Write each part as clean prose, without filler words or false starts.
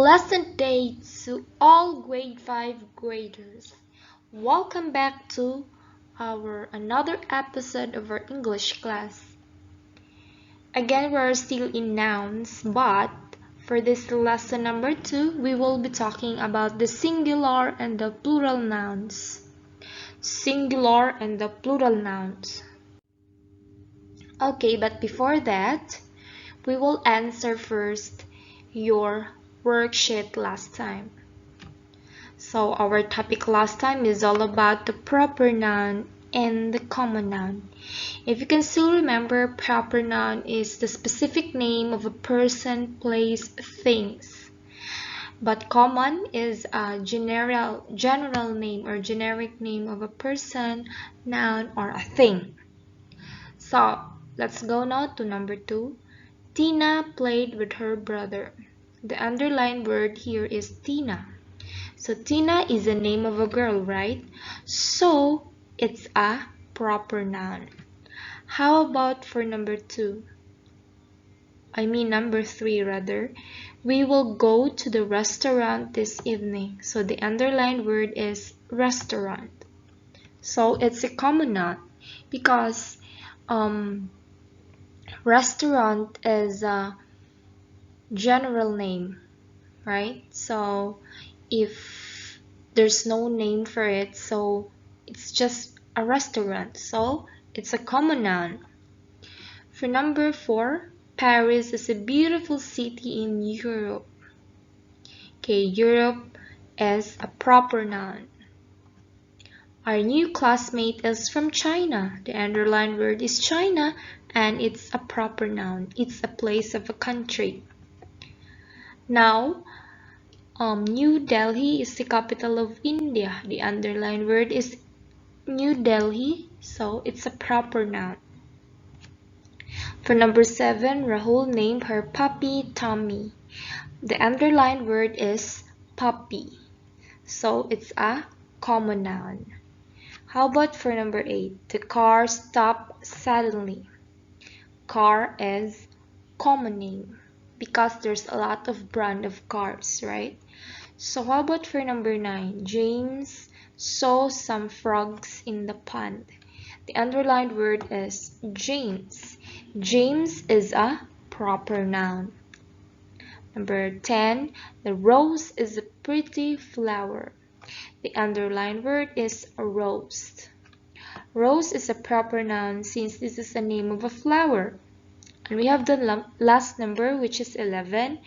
Pleasant day to all grade 5 graders. Welcome back to our another episode of our English class. Again, we're still in nouns, but for this lesson number 2, we will be talking about the singular and the plural nouns. Singular and the plural nouns. Okay, but before that, we will answer first your worksheet last time. So our topic last time is all about the proper noun and the common noun. If you can still remember, proper noun is the specific name of a person, place, things. But common is a general name or generic name of a person, noun, or a thing. So let's go now to number 2. Tina played with her brother. The underlined word here is Tina. So Tina is the name of a girl, right? So it's a proper noun. How about for number 3 rather. We will go to the restaurant this evening. So the underlined word is restaurant. So it's a common noun because restaurant is a general name, right? So if there's no name for it, so it's just a restaurant, so it's a common noun. For number 4, Paris is a beautiful city in Europe. Okay, Europe is a proper noun. Our new classmate is from China. The underlined word is China, and it's a proper noun. It's a place of a country. Now, New Delhi is the capital of India. The underlined word is New Delhi, so it's a proper noun. For number 7, Rahul named her puppy Tommy. The underlined word is puppy, so it's a common noun. How about for number 8? The car stopped suddenly. Car is common name because there's a lot of brand of cars, right? So how about for number 9? James saw some frogs in the pond. The underlined word is James. James is a proper noun. Number 10, the rose is a pretty flower. The underlined word is rose. Rose is a proper noun since this is the name of a flower. And we have the last number, which is 11.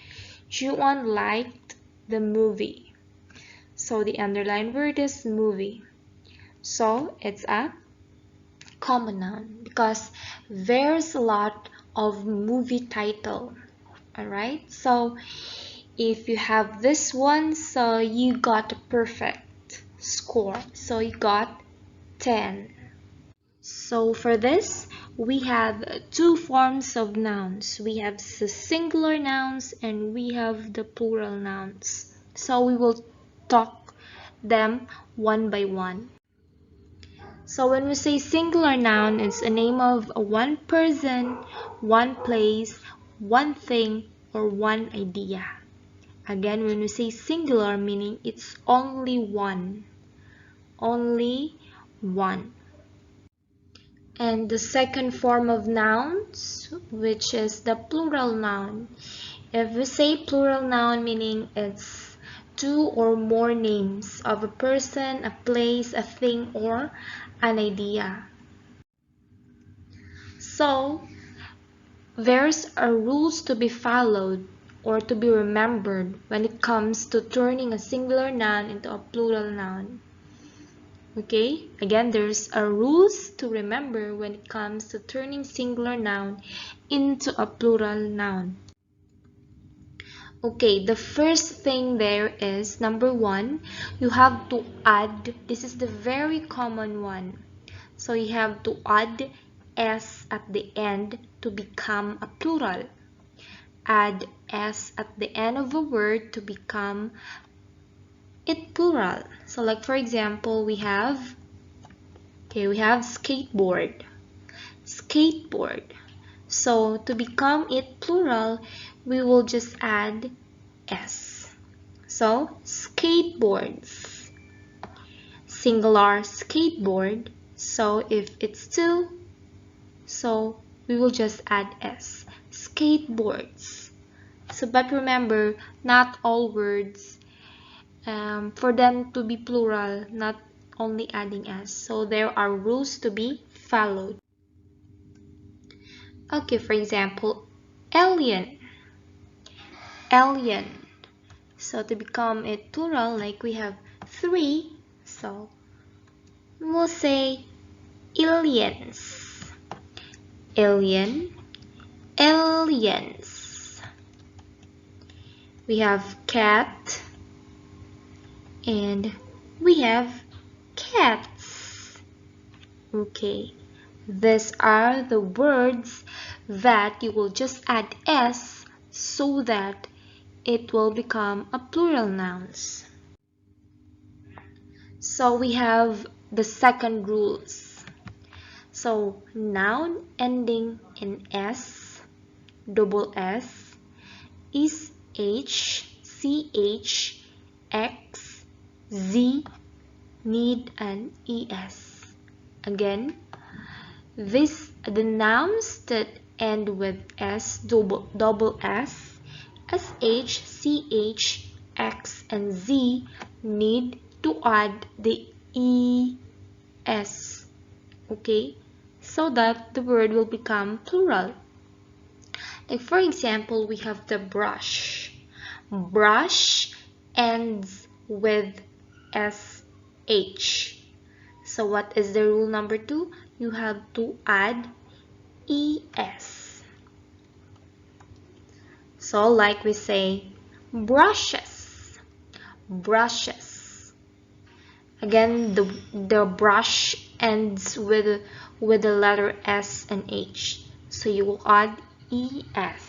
Juan liked the movie. So the underlined word is movie. So it's a common noun because there's a lot of movie title. Alright, so if you have this one, so you got a perfect score. So you got 10. So for this, we have 2 forms of nouns. We have the singular nouns and we have the plural nouns. So we will talk them one by one. So when we say singular noun, it's a name of one person, one place, one thing, or one idea. Again, when we say singular, meaning it's only one. Only one. And the second form of nouns, which is the plural noun. If we say plural noun, meaning it's 2 or more names of a person, a place, a thing, or an idea. So, there's a rules to be followed or to be remembered when it comes to turning a singular noun into a plural noun. Okay, again, there's a rules to remember when it comes to turning singular noun into a plural noun. Okay, the first thing there is number 1, you have to add, this is the very common one. So you have to add s at the end to become a plural. Add s at the end of a word to become it plural. So like for example, we have skateboard. Skateboard. So to become it plural, we will just add s. So skateboards, singular skateboard. So if it's two, so we will just add s, skateboards. So but remember, not all words, for them to be plural, not only adding s. So there are rules to be followed. Okay, for example, alien, alien. So to become it plural, like we have three, so we'll say aliens, alien, aliens. We have cat and we have cats. Okay, these are the words that you will just add s so that it will become a plural nouns. So we have the second rules. So noun ending in s, double s, is h, ch, x, z, need an es. Again, the nouns that end with s, double s, sh, ch, x, and z need to add the es, okay, so that the word will become plural. Like for example, we have the brush. Brush ends with sh. So what is the rule number 2? You have to add es. So like we say, brushes, brushes. Again, the brush ends with the letter s and h. So you will add es.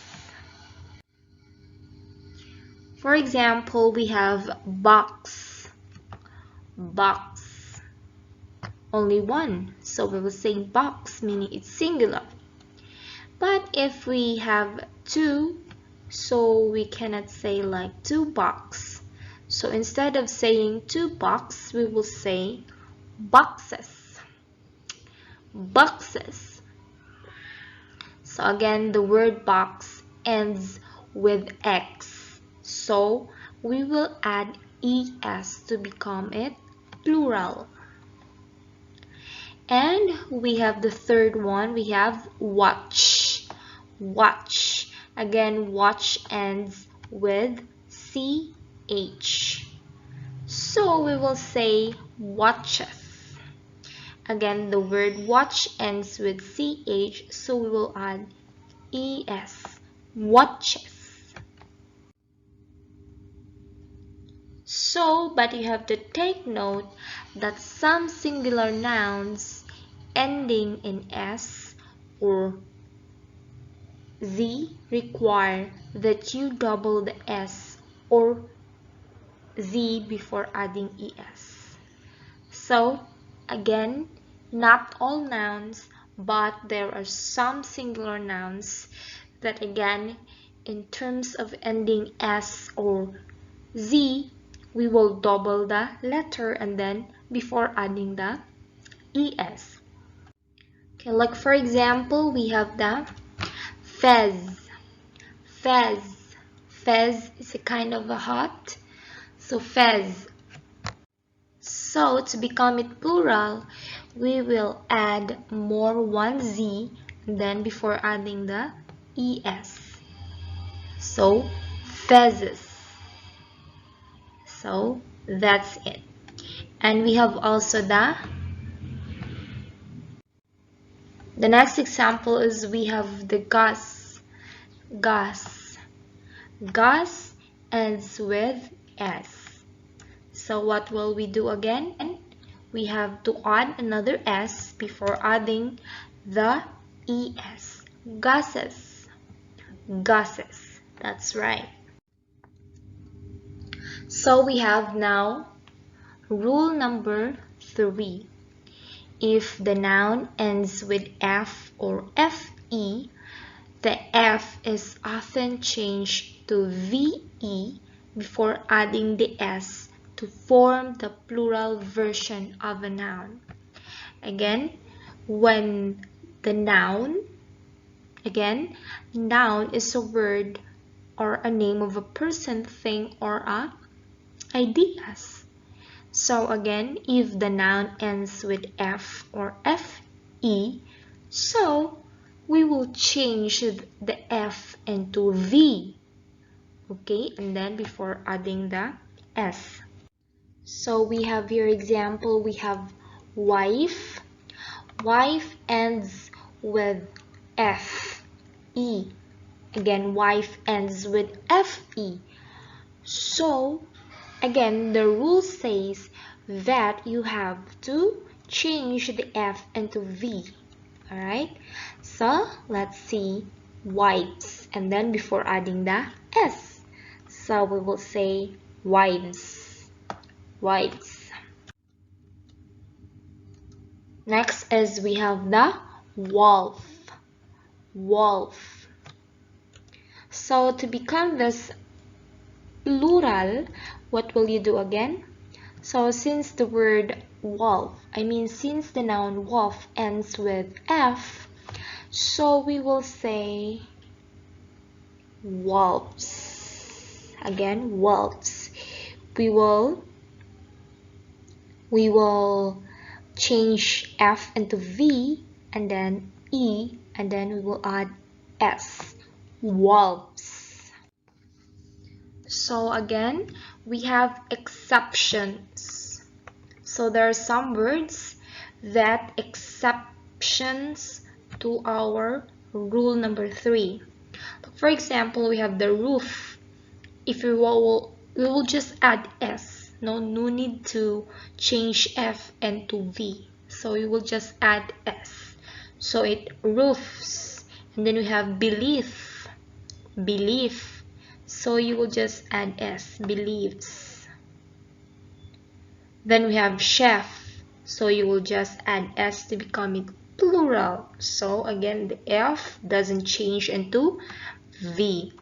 For example, we have box, box. Only one, so we will say box, meaning it's singular. But if we have two, so we cannot say like two box. So instead of saying two box, we will say boxes, boxes. So again, the word box ends with x. So we will add es to become it plural. And we have the third one, we have watch, watch. Again, watch ends with ch. So we will say watches. Again, the word watch ends with ch, so we will add es, watches. So, but you have to take note that some singular nouns ending in s or z require that you double the s or z before adding es. So, again, not all nouns, but there are some singular nouns that again, in terms of ending s or z, we will double the letter and then before adding the es. Okay, like for example, we have the fez, fez, fez is a kind of a hat, so fez. So to become it plural, we will add more one z and then before adding the es. So fezzes. So that's it. And we have also the next example is we have the gus, gus, gus ends with s. So what will we do again? We have to add another s before adding the es. Gusses, gusses. That's right. So we have now rule number 3. If the noun ends with f or fe, the f is often changed to ve before adding the s to form the plural version of a noun. Again, when the noun is a word or a name of a person, thing, or a ideas. So again, if the noun ends with f or fe, so we will change the f into v. Okay, and then before adding the s. So we have your example, we have wife. Wife ends with fe. Again, wife ends with fe. So again, the rule says that you have to change the f into v. Alright, so let's see wives, and then before adding the s, so we will say wives, wives. Next is we have the wolf, wolf. So to become this plural, what will you do again? So since the word wolf, since the noun wolf ends with f, so we will say wolves. Again, wolves. We will change f into v and then e, and then we will add s. Wolves. So again, we have exceptions. So there are some words that exceptions to our rule number 3. For example, we have the roof. If we will just add s. No need to change f into v. So we will just add s. So it roofs. And then we have belief. Belief. So you will just add s. Believes. Then we have chef. So you will just add s to become it plural. So again, the f doesn't change into v.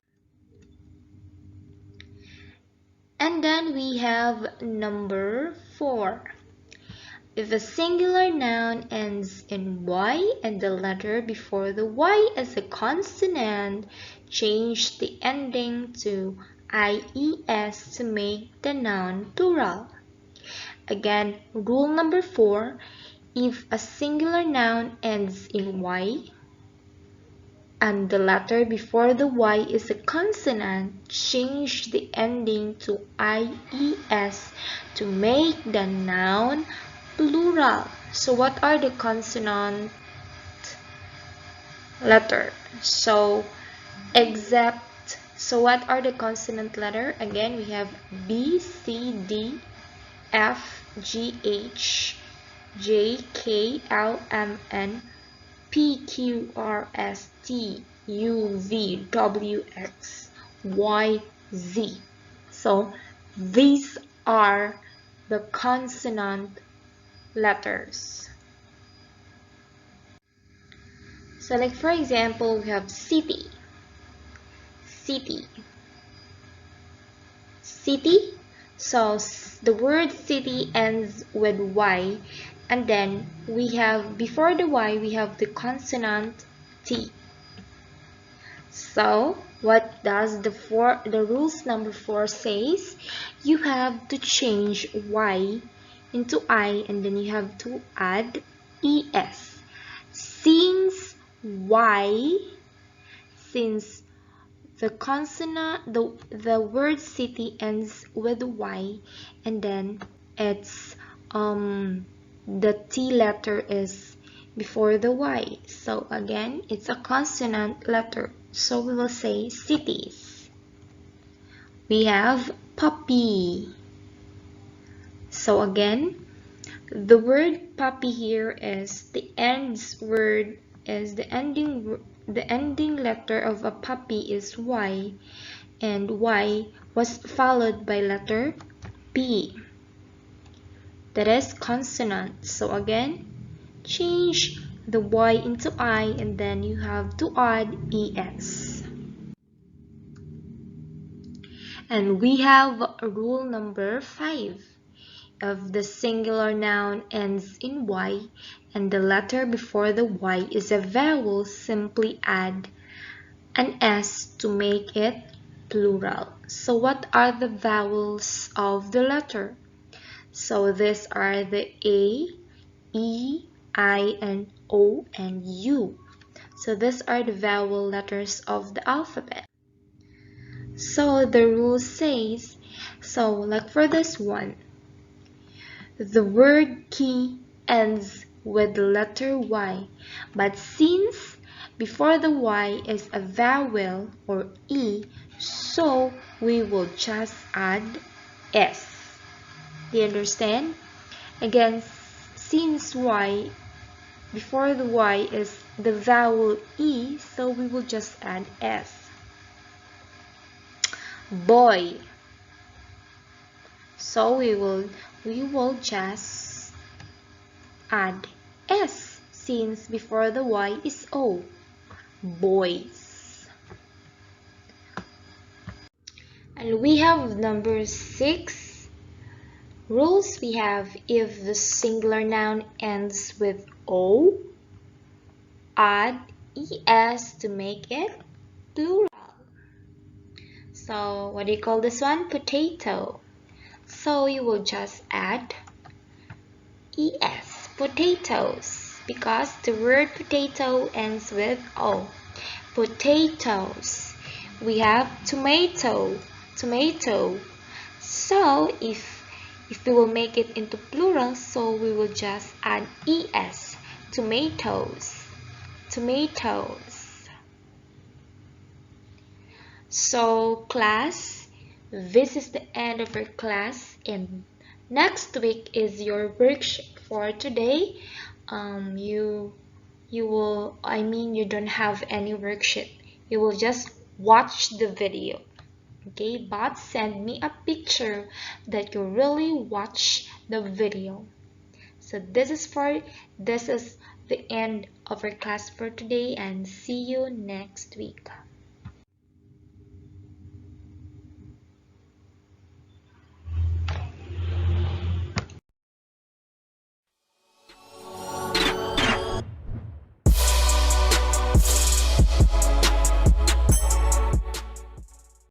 And then we have number 4. If a singular noun ends in y and the letter before the y is a consonant, change the ending to ies to make the noun plural. Again, rule number 4, if a singular noun ends in y and the letter before the y is a consonant, change the ending to ies to make the noun plural. So what are the consonant letter? So what are the consonant letter? Again, we have B, C, D, F, G, H, J, K, L, M, N, P, Q, R, S, T, U, V, W, X, Y, Z. So these are the consonant letters. So like for example, we have city, city, city. So the word city ends with y, and then we have before the y we have the consonant t. So what does the rules number 4 says? You have to change y into I, and then you have to add es. Since the consonant, the word city ends with y, and then it's the t letter is before the y. So again, it's a consonant letter. So we will say cities. We have puppy. So again, the word puppy here is the ending letter of a puppy is y, and y was followed by letter p. That is consonant. So again, change the y into I, and then you have to add es. And we have rule number 5. If the singular noun ends in Y and the letter before the Y is a vowel, simply add an S to make it plural. So what are the vowels of the letter? So these are the A, E, I, and O, and U. So these are the vowel letters of the alphabet. So the rule says, so like for this one, the word key ends with the letter Y, but since before the Y is a vowel or E, so we will just add S. Do you understand? Again, since Y before the Y is the vowel E, so we will just add S. Boy. So we will just add S since before the Y is O. Boys. And we have number 6. Rules we have: if the singular noun ends with O, add ES to make it plural. So what do you call this one? Potato. So you will just add ES, potatoes, because the word potato ends with O. Potatoes. We have tomato, tomato. So if we will make it into plural, so we will just add ES, tomatoes, tomatoes. So class, this is the end of our class, and next week is your worksheet. For today, you don't have any worksheet. You will just watch the video. Okay, but send me a picture that you really watch the video. So this is the end of our class for today, and see you next week.